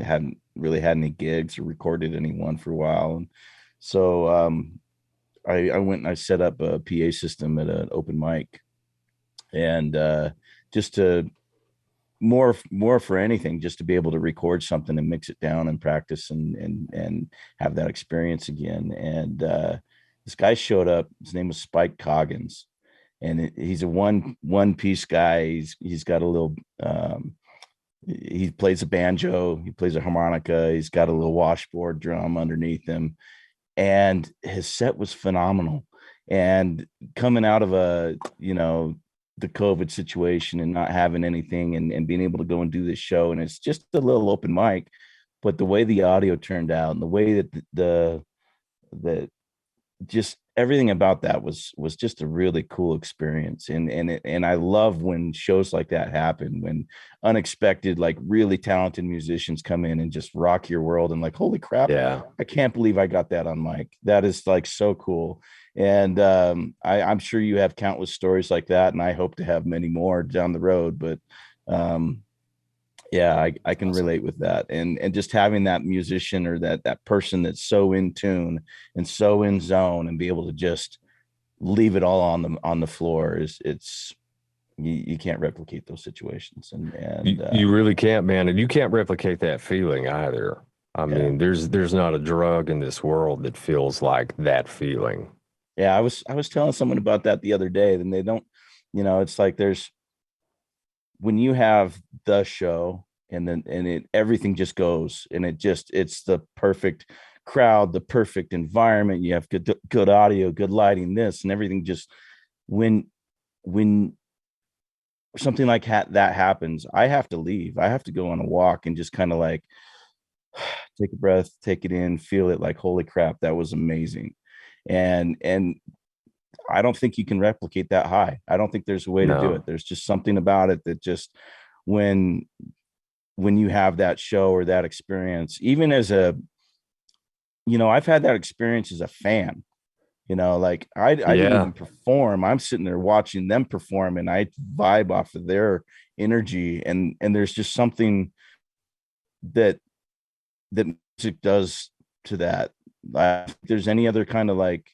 hadn't really had any gigs or recorded anyone for a while, and so I went and I set up a PA system at an open mic, and just to more for anything, just to be able to record something and mix it down and practice and have that experience again. And this guy showed up. His name was Spike Coggins, and he's a one piece guy. He's got a little he plays a banjo, he plays a harmonica, he's got a little washboard drum underneath him, and his set was phenomenal. And coming out of the COVID situation and not having anything, and being able to go and do this show, and it's just a little open mic, but the way the audio turned out and the way that the just everything about that was just a really cool experience. And I love when shows like that happen, when unexpected, like really talented musicians come in and just rock your world, and like, holy crap, Yeah. I can't believe I got that on mic. That is like so cool. And I'm sure you have countless stories like that, and I hope to have many more down the road. But yeah, I can relate with that. And just having that musician or that person that's so in tune and so in zone, and be able to just leave it all on the floor you can't replicate those situations. And you really can't, man. And you can't replicate that feeling either. I mean, there's not a drug in this world that feels like that feeling. Yeah, I was telling someone about that the other day, and they don't, it's like when you have the show, and then everything just goes, and it's the perfect crowd, the perfect environment. You have good audio, good lighting, this and everything. Just when something like that happens, I have to leave. I have to go on a walk and just kind of like take a breath, take it in, feel it, like, holy crap, that was amazing. And I don't think you can replicate that high. I don't think there's a way to do it. There's just something about it that just when you have that show or that experience, even as I've had that experience as a fan, like I didn't even perform. I'm sitting there watching them perform, and I vibe off of their energy. And there's just something that music does to that. If there's any other kind of, like,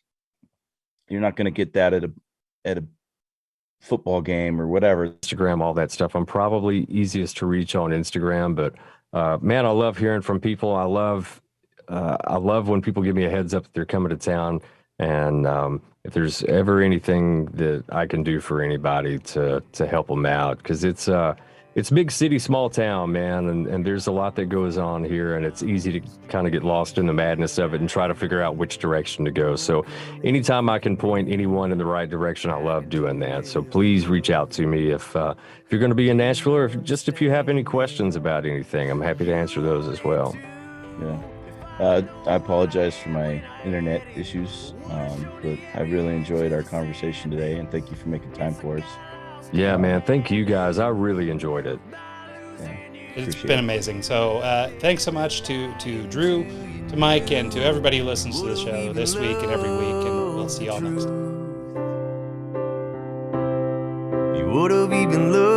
you're not going to get that at a football game or whatever. Instagram, all that stuff. I'm probably easiest to reach on Instagram, but man, I love hearing from people. I love when people give me a heads up that they're coming to town, and if there's ever anything that I can do for anybody to help them out, because it's big city, small town, man, and there's a lot that goes on here, and it's easy to kind of get lost in the madness of it and try to figure out which direction to go. So anytime I can point anyone in the right direction, I love doing that. So please reach out to me if you're going to be in Nashville, or if you have any questions about anything. I'm happy to answer those as well. Yeah. I apologize for my internet issues, but I really enjoyed our conversation today, and thank you for making time for us. Yeah, man. Thank you guys. I really enjoyed it. Yeah, it's been amazing. So thanks so much to Drew, to Mike, and to everybody who listens to the show this week and every week. And we'll see y'all next time. You would have even looked